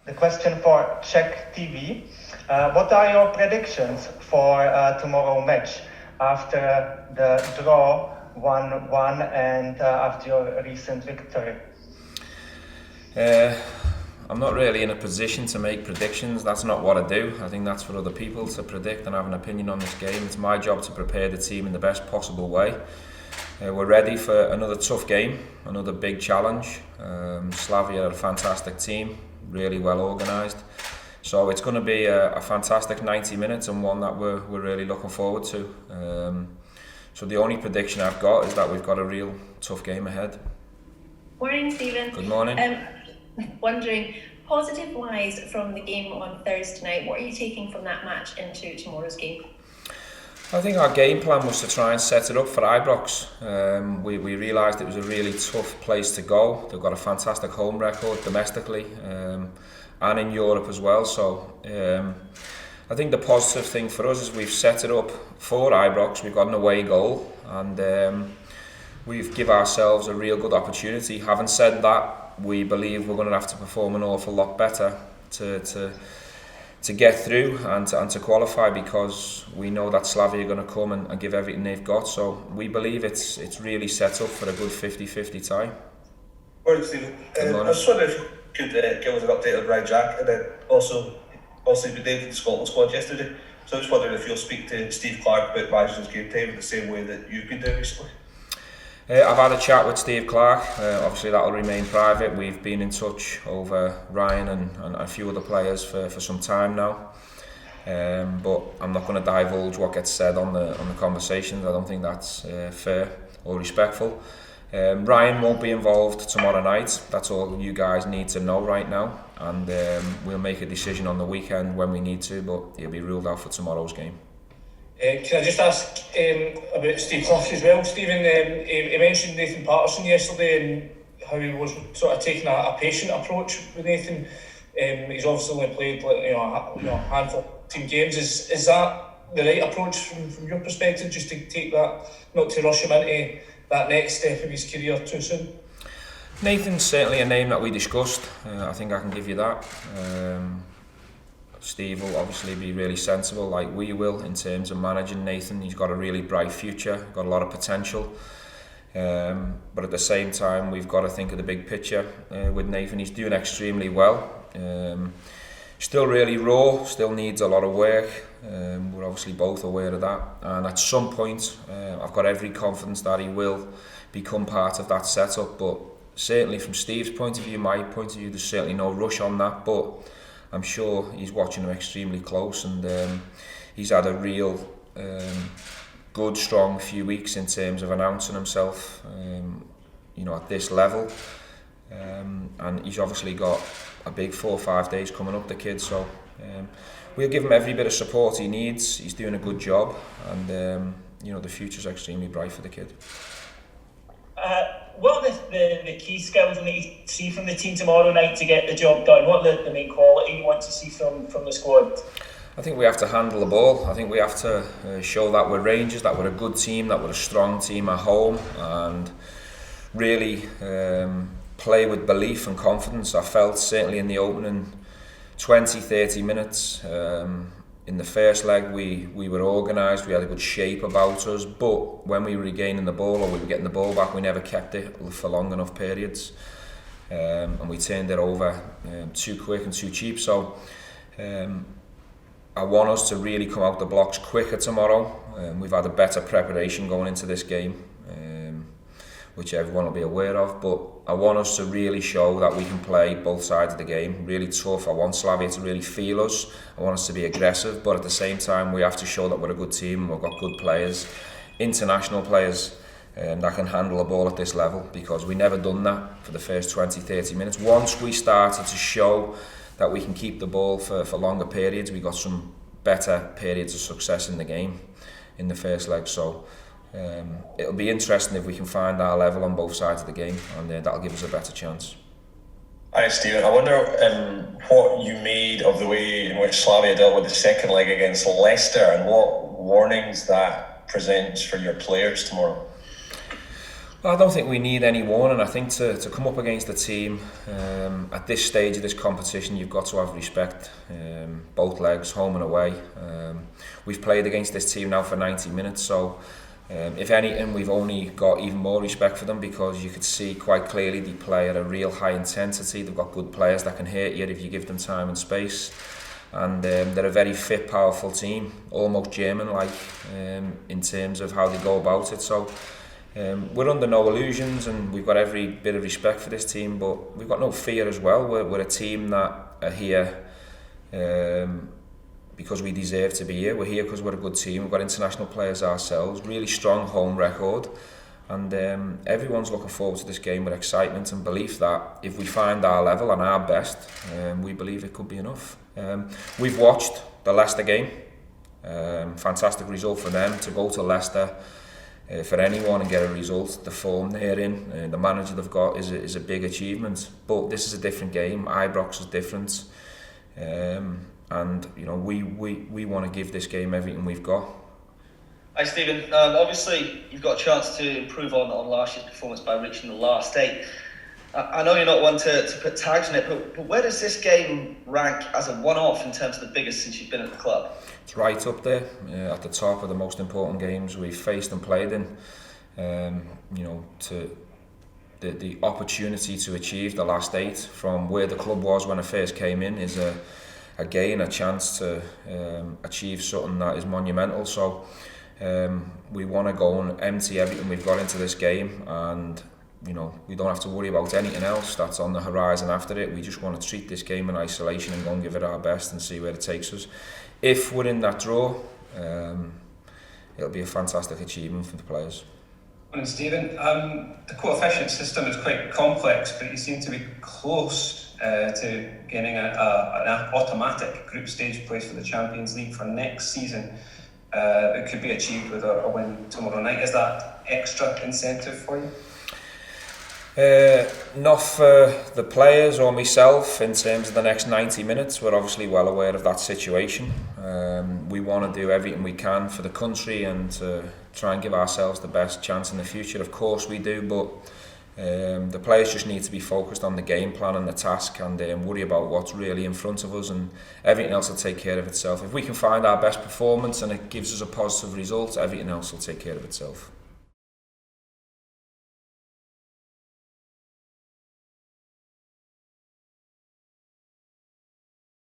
The question for Czech TV. What are your predictions for tomorrow match after the draw 1-1 and after your recent victory? I'm not really in a position to make predictions. That's not what I do. I think that's for other people to predict and have an opinion on this game. It's my job to prepare the team in the best possible way. We're ready for another tough game, another big challenge. Slavia are a fantastic team, really well organised. So it's going to be a fantastic 90 minutes and one that we're really looking forward to. So the only prediction I've got is that we've got a real tough game ahead. Morning, Steven. Good morning. Wondering, positive-wise from the game on Thursday night, what are you taking from that match into tomorrow's game? I think our game plan was to try and set it up for Ibrox. We realised it was a really tough place to go. They've got a fantastic home record domestically and in Europe as well. So I think the positive thing for us is we've set it up for Ibrox. We've got an away goal and we've given ourselves a real good opportunity. Having said that, we believe we're going to have to perform an awful lot better to get through and to qualify, because we know that Slavia are going to come and give everything they've got. So we believe it's really set up for a good 50-50 tie. Morning, Stephen. I just wonder if you could give us an update on Ryan Jack, and then also obviously we named the Scotland squad yesterday. So I'm just wondering if you'll speak to Steve Clarke about managing his game time in the same way that you've been doing recently. I've had a chat with Steve Clarke. Obviously that'll remain private. We've been in touch over Ryan and a few other players for some time now, but I'm not going to divulge what gets said on the conversations. I don't think that's fair or respectful. Ryan won't be involved tomorrow night. That's all you guys need to know right now, and we'll make a decision on the weekend when we need to, but he'll be ruled out for tomorrow's game. Can I just ask about Steve Clarke as well? Stephen, he mentioned Nathan Paterson yesterday and how he was sort of taking a patient approach with Nathan. He's obviously only played a handful of team games. Is that the right approach from your perspective, just to take that, not to rush him into that next step of his career too soon? Nathan's certainly a name that we discussed. I think I can give you that. Steve will obviously be really sensible, like we will, in terms of managing Nathan. He's got a really bright future, got a lot of potential. But at the same time, we've got to think of the big picture with Nathan. He's doing extremely well. Still really raw, still needs a lot of work. We're obviously both aware of that. And at some point, I've got every confidence that he will become part of that setup. But certainly from Steve's point of view, my point of view, there's certainly no rush on that. But I'm sure he's watching him extremely close, and he's had a real good, strong few weeks in terms of announcing himself, at this level. And he's obviously got a big 4 or 5 days coming up, the kid. So we'll give him every bit of support he needs. He's doing a good job, and the future's extremely bright for the kid. What are the key skills we need to see from the team tomorrow night to get the job done? What are the main quality you want to see from the squad? I think we have to handle the ball. I think we have to show that we're Rangers, that we're a good team, that we're a strong team at home, and really play with belief and confidence. I felt certainly in the opening 20-30 minutes in the first leg we were organised, we had a good shape about us, but when we were regaining the ball or we were getting the ball back, we never kept it for long enough periods, and we turned it over too quick and too cheap. So I want us to really come out the blocks quicker tomorrow. We've had a better preparation going into this game, which everyone will be aware of, but I want us to really show that we can play both sides of the game, really tough. I want Slavia to really feel us. I want us to be aggressive, but at the same time we have to show that we're a good team and we've got good players, international players that can handle the ball at this level, because we never done that for the first 20-30 minutes. Once we started to show that we can keep the ball for longer periods, we got some better periods of success in the game in the first leg. So it'll be interesting if we can find our level on both sides of the game, and that'll give us a better chance. Hi Steven, I wonder what you made of the way in which Slavia dealt with the second leg against Leicester, and what warnings that presents for your players tomorrow. I don't think we need any warning. I think to come up against a team at this stage of this competition, you've got to have respect, both legs, home and away. We've played against this team now for 90 minutes, so if anything, we've only got even more respect for them, because you could see quite clearly they play at a real high intensity. They've got good players that can hurt you if you give them time and space. And they're a very fit, powerful team, almost German-like in terms of how they go about it. So we're under no illusions, and we've got every bit of respect for this team, but we've got no fear as well. We're a team that are here because we deserve to be here. We're here because we're a good team. We've got international players ourselves, really strong home record, and everyone's looking forward to this game with excitement and belief that if we find our level and our best, we believe it could be enough. We've watched the Leicester game, fantastic result for them. To go to Leicester for anyone and get a result, the form they're in, the manager they've got is a big achievement. But this is a different game. Ibrox is different, and you know we want to give this game everything we've got. Hi Stephen, obviously you've got a chance to improve on last year's performance by reaching the last 8. I know you're not one to put tags on it, but where does this game rank as a one-off in terms of the biggest since you've been at the club? It's right up there, at the top of the most important games we've faced and played in. You know, to the opportunity to achieve the last 8 from where the club was when I first came in is again a chance to achieve something that is monumental. So we want to go and empty everything we've got into this game, and you know, we don't have to worry about anything else that's on the horizon after it. We just want to treat this game in isolation and go and give it our best and see where it takes us. If we're in that draw, it'll be a fantastic achievement for the players. And Stephen, the coefficient system is quite complex, but you seem to be close to getting an automatic group stage place for the Champions League for next season. It could be achieved with a win tomorrow night. Is that extra incentive for you? Not for the players or myself in terms of the next 90 minutes. We're obviously well aware of that situation. We want to do everything we can for the country and to try and give ourselves the best chance in the future. Of course we do, but the players just need to be focused on the game plan and the task, and worry about what's really in front of us, and everything else will take care of itself. If we can find our best performance and it gives us a positive result, everything else will take care of itself.